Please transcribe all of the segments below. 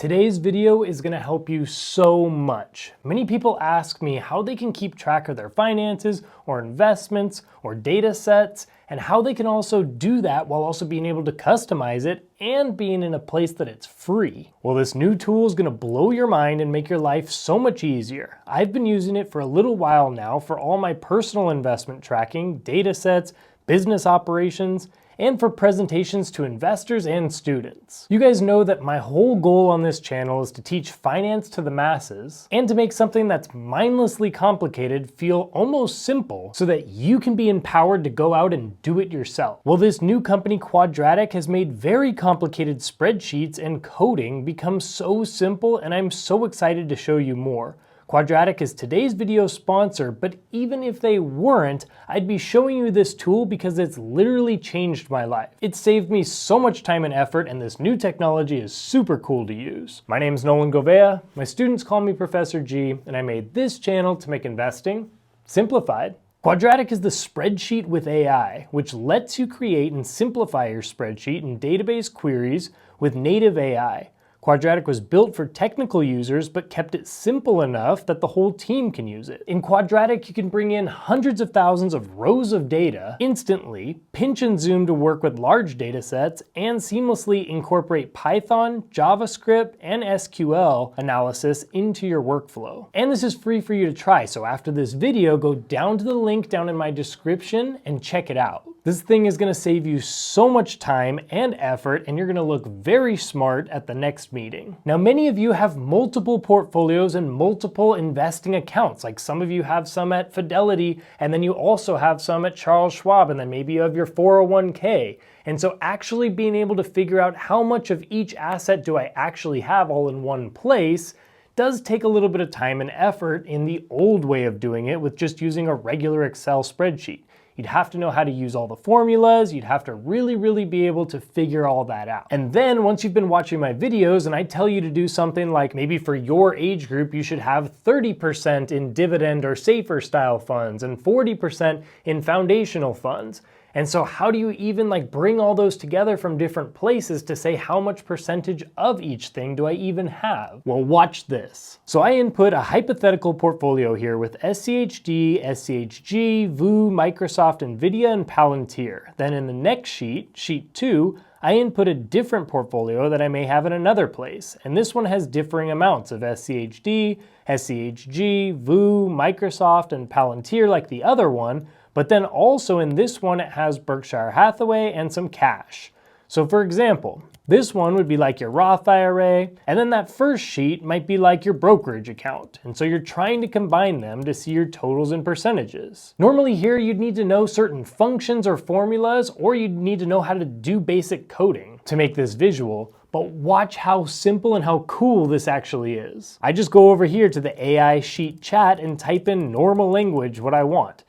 Today's video is going to help you so much. Many people ask me how they can keep track of their finances or investments or data sets, and how they can also do that while also being able to customize it and being in a place that it's free. Well, this new tool is going to blow your mind and make your life so much easier. I've been using it for a little while now for all my personal investment tracking, data sets, business operations, and for presentations to investors and students. You guys know that my whole goal on this channel is to teach finance to the masses and to make something that's mindlessly complicated feel almost simple so that you can be empowered to go out and do it yourself. Well, this new company Quadratic has made very complicated spreadsheets and coding become so simple, and I'm so excited to show you more. Quadratic is today's video sponsor, but even if they weren't, I'd be showing you this tool because it's literally changed my life. It saved me so much time and effort, and this new technology is super cool to use. My name's Nolan Govea, my students call me Professor G, and I made this channel to make investing simplified. Quadratic is the spreadsheet with AI, which lets you create and simplify your spreadsheet in database queries with native AI. Quadratic was built for technical users, but kept it simple enough that the whole team can use it. In Quadratic, you can bring in hundreds of thousands of rows of data instantly, pinch and zoom to work with large data sets, and seamlessly incorporate Python, JavaScript, and SQL analysis into your workflow. And this is free for you to try, so after this video, go down to the link down in my description and check it out. This thing is going to save you so much time and effort, and you're going to look very smart at the next meeting. Now, many of you have multiple portfolios and multiple investing accounts. Like some of you have some at Fidelity, and then you also have some at Charles Schwab, and then maybe you have your 401k. And so actually being able to figure out how much of each asset do I actually have all in one place does take a little bit of time and effort in the old way of doing it with just using a regular Excel spreadsheet. You'd have to know how to use all the formulas, you'd have to really be able to figure all that out. And then once you've been watching my videos and I tell you to do something like maybe for your age group you should have 30% in dividend or safer style funds and 40% in foundational funds. And so how do you even bring all those together from different places to say how much percentage of each thing do I even have? Well, watch this. So I input a hypothetical portfolio here with SCHD, SCHG, VU, Microsoft, NVIDIA, and Palantir. Then in the next sheet, sheet 2, I input a different portfolio that I may have in another place. And this one has differing amounts of SCHD, SCHG, VU, Microsoft, and Palantir like the other one. But then also in this one, it has Berkshire Hathaway and some cash. So for example, this one would be like your Roth IRA, and then that first sheet might be like your brokerage account. And so you're trying to combine them to see your totals and percentages. Normally here, you'd need to know certain functions or formulas, or you'd need to know how to do basic coding to make this visual. But watch how simple and how cool this actually is. I just go over here to the AI sheet chat and type in normal language what I want.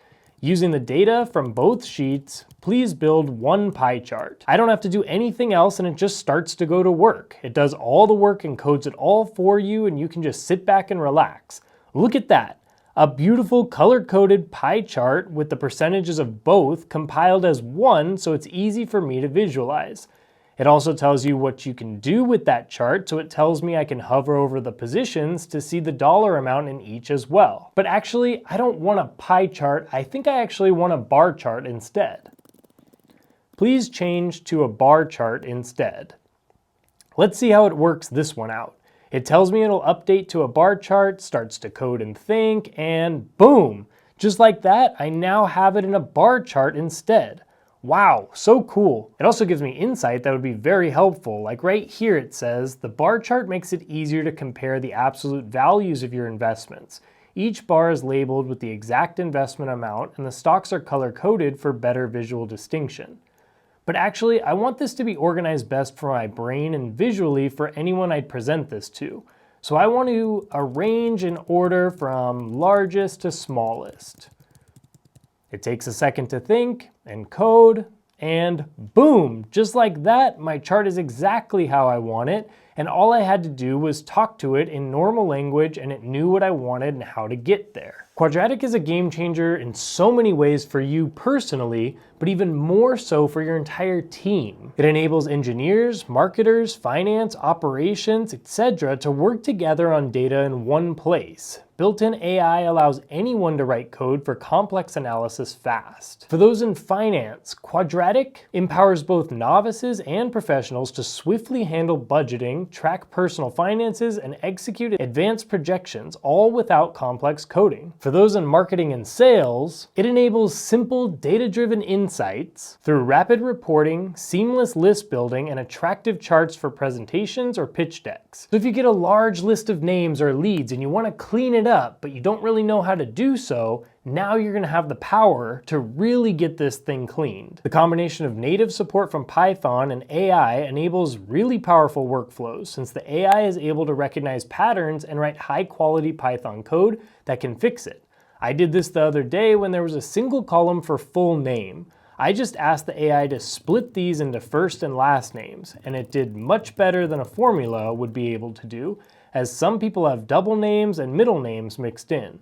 Using the data from both sheets, please build one pie chart. I don't have to do anything else, and it just starts to go to work. It does all the work and codes it all for you, and you can just sit back and relax. Look at that. A beautiful color-coded pie chart with the percentages of both compiled as one, so it's easy for me to visualize. It also tells you what you can do with that chart, so it tells me I can hover over the positions to see the dollar amount in each as well. But actually, I don't want a pie chart, I think I actually want a bar chart instead. Please change to a bar chart instead. Let's see how it works this one out. It tells me it'll update to a bar chart, starts to code and think, and boom! Just like that, I now have it in a bar chart instead. Wow, so cool. It also gives me insight that would be very helpful. Like right here it says, the bar chart makes it easier to compare the absolute values of your investments. Each bar is labeled with the exact investment amount, and the stocks are color-coded for better visual distinction. But actually, I want this to be organized best for my brain and visually for anyone I'd present this to. So I want to arrange in order from largest to smallest. It takes a second to think and code, and boom, just like that, my chart is exactly how I want it, and all I had to do was talk to it in normal language and it knew what I wanted and how to get there. Quadratic is a game changer in so many ways for you personally, but even more so for your entire team. It enables engineers, marketers, finance, operations, etc. to work together on data in one place. Built-in AI allows anyone to write code for complex analysis fast. For those in finance, Quadratic empowers both novices and professionals to swiftly handle budgeting, track personal finances, and execute advanced projections, all without complex coding. For those in marketing and sales, it enables simple data-driven insights through rapid reporting, seamless list building, and attractive charts for presentations or pitch decks. So if you get a large list of names or leads and you want to clean it up, but you don't really know how to do so, now you're going to have the power to really get this thing cleaned. The combination of native support from Python and AI enables really powerful workflows, since the AI is able to recognize patterns and write high-quality Python code that can fix it. I did this the other day when there was a single column for full name. I just asked the AI to split these into first and last names, and it did much better than a formula would be able to do, as some people have double names and middle names mixed in.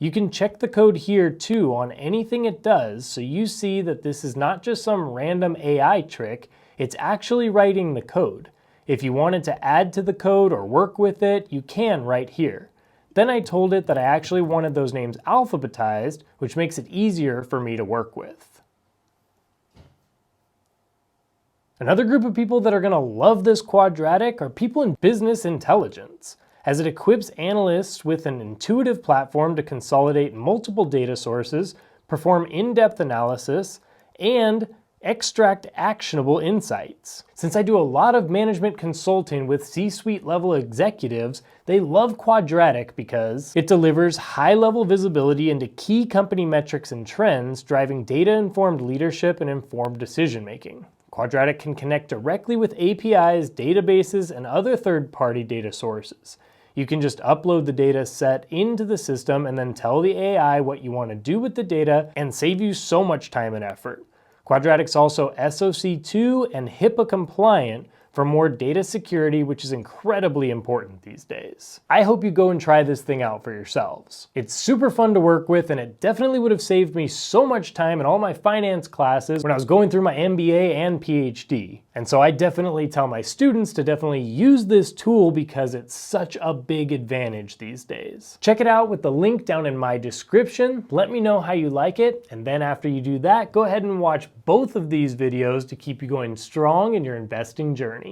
You can check the code here too on anything it does, so you see that this is not just some random AI trick, it's actually writing the code. If you wanted to add to the code or work with it, you can right here. Then I told it that I actually wanted those names alphabetized, which makes it easier for me to work with. Another group of people that are going to love this Quadratic are people in business intelligence, as it equips analysts with an intuitive platform to consolidate multiple data sources, perform in-depth analysis, and extract actionable insights. Since I do a lot of management consulting with C-suite level executives, they love Quadratic because it delivers high-level visibility into key company metrics and trends, driving data-informed leadership and informed decision-making. Quadratic can connect directly with APIs, databases, and other third-party data sources. You can just upload the data set into the system and then tell the AI what you want to do with the data and save you so much time and effort. Quadratic's also SOC 2 and HIPAA compliant for more data security, which is incredibly important these days. I hope you go and try this thing out for yourselves. It's super fun to work with, and it definitely would have saved me so much time in all my finance classes when I was going through my MBA and PhD. And so I definitely tell my students to definitely use this tool because it's such a big advantage these days. Check it out with the link down in my description. Let me know how you like it, and then after you do that, go ahead and watch both of these videos to keep you going strong in your investing journey.